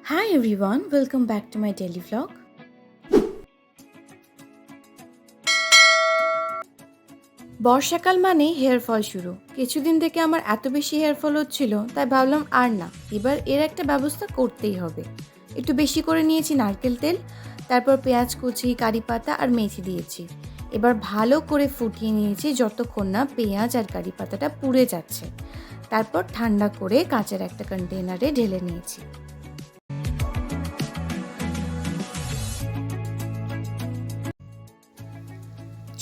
Hi everyone, welcome back to my daily vlog. বর্ষাকাল মানে hair fall শুরু। কিছুদিন থেকে আমার এত বেশি হেয়ার ফল হচ্ছিল, তাই ভাবলাম আর না, এবার এর একটা ব্যবস্থা করতেই হবে। একটু বেশি করে নিয়েছি নারকেল তেল, তারপর পেঁয়াজ কুচি, কারি পাতা আর মেথি দিয়েছি। এবার ভালো করে ফুটিয়ে নিয়েছি যতক্ষণ না পেঁয়াজ আর কারি পাতাটা পুড়ে যাচ্ছে। তারপর ঠান্ডা করে কাঁচের একটা কন্টেনারে ঢেলে নিয়েছি।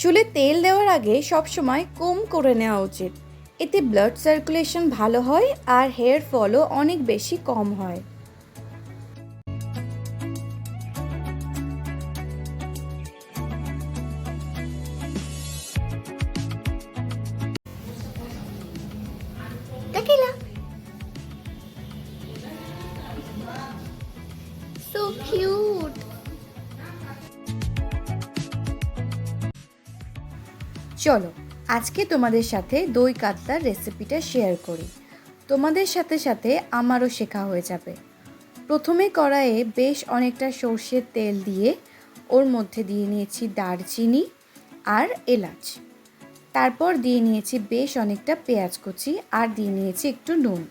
চুলে তেল দেওয়ার আগে সবসময় কম করে নেওয়া উচিত। এতে ব্লাড সার্কুলেশন ভালো হয় আর হেয়ার ফলও অনেক বেশি কম হয়। So cute. চলো আজকে তোমাদের সাথে দই কাতলার রেসিপিটা শেয়ার করি। তোমাদের সাথে সাথে আমারও শেখা হয়ে যাবে। প্রথমে কড়াইয়ে বেশ অনেকটা সর্ষের তেল দিয়ে ওর মধ্যে দিয়ে নিয়েছি দারচিনি আর এলাচ। তারপর দিয়ে নিয়েছি বেশ অনেকটা পেঁয়াজ কুচি আর দিয়ে নিয়েছি একটু নুন।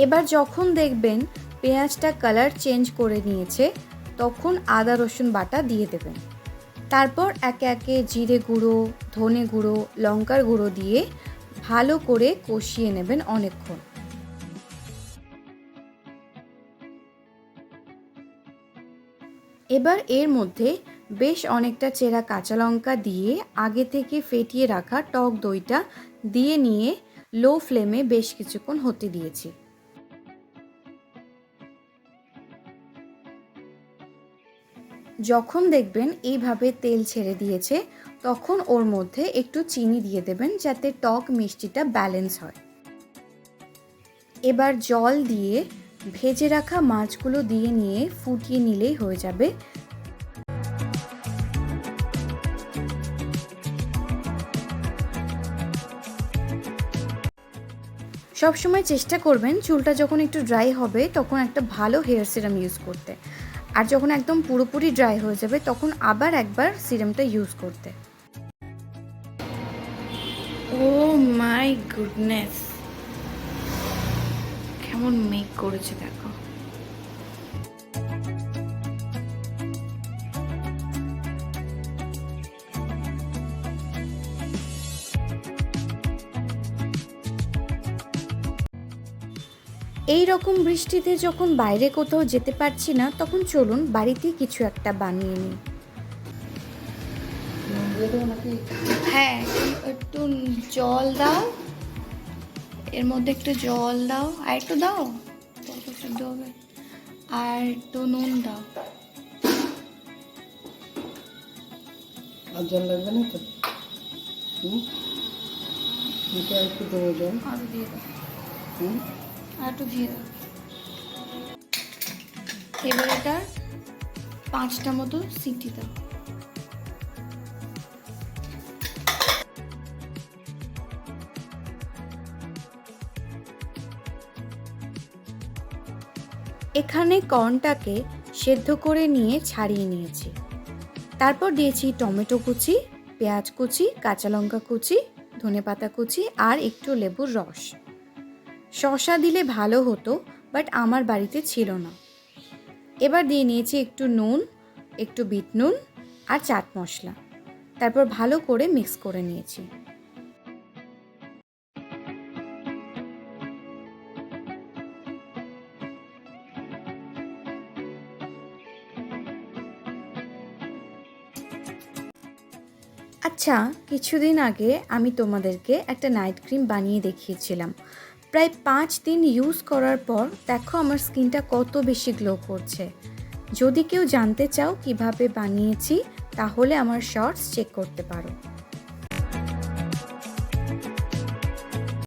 এবার যখন দেখবেন পেঁয়াজটা কালার চেঞ্জ করে নিয়েছে, তখন আদা রসুন বাটা দিয়ে দেবেন। তারপর একে একে জিরে গুঁড়ো, ধনে গুঁড়ো, লঙ্কার গুঁড়ো দিয়ে ভালো করে কষিয়ে নেবেন অনেকক্ষণ। এবার এর মধ্যে বেশ অনেকটা চেরা কাঁচা লঙ্কা দিয়ে আগে থেকে ফেটিয়ে রাখা টক দইটা দিয়ে নিয়ে লো ফ্লেমে বেশ কিছুক্ষণ হতে দিয়েছি। যখন দেখবেন এইভাবে তেল ছেড়ে দিয়েছে, তখন ওর মধ্যে একটু চিনি দিয়ে দেবেন যাতে টক মিষ্টিটা ব্যালেন্স হয়। এবার জল দিয়ে ভেজে রাখা মাছগুলো দিয়ে নিয়ে ফুটিয়ে নিলেই হয়ে যাবে। সবসময় চেষ্টা করবেন চুলটা যখন একটু ড্রাই হবে তখন একটা ভালো হেয়ার সিরাম ইউজ করতে, আর যখন একদম পুরোপুরি ড্রাই হয়ে যাবে তখন আবার একবার সিরামটা ইউজ করতে। ও মাই গুডনেস, কেমন মেক করেছে দেখো। এই রকম বৃষ্টিতে যখন বাইরে কোথাও যেতে পারছি না, তখন চলুন বাড়িতেই কিছু একটা বানিয়ে নিই। হ্যাঁ, একটু জল দাও, এর মধ্যে একটু জল দাও, আর একটু দাও, সিদ্ধ হবে, আর একটু নুন দাও। আর জল লাগবে না তো? একটু দেবো জল, আরও দিয়ে দাও, আর একটু দিয়ে দাও। এবার এটা 5টা মতো সিটি দাও। এখানে কর্নটাকে সেদ্ধ করে নিয়ে ছাড়িয়ে নিয়েছি। তারপর দিয়েছি টমেটো কুচি, পেঁয়াজ কুচি, কাঁচা লঙ্কা কুচি, ধনেপাতা কুচি আর একটু লেবুর রস। শসা দিলে ভালো হতো, বাট আমার বাড়িতে ছিল না। এবার দিয়ে নিয়েছি একটু নুন, একটু বিট নুন আর চাট মশলা। তারপর ভালো করে মিক্স করে নিয়েছি। আচ্ছা, কিছুদিন আগে আমি তোমাদেরকে একটা নাইট ক্রিম বানিয়ে দেখিয়েছিলাম। প্রায় 5 দিন ইউজ করার পর দেখো আমার স্কিনটা কত বেশি গ্লো করছে। যদি কেউ জানতে চাও কিভাবে বানিয়েছি, তাহলে আমার শর্টস চেক করতে পারো।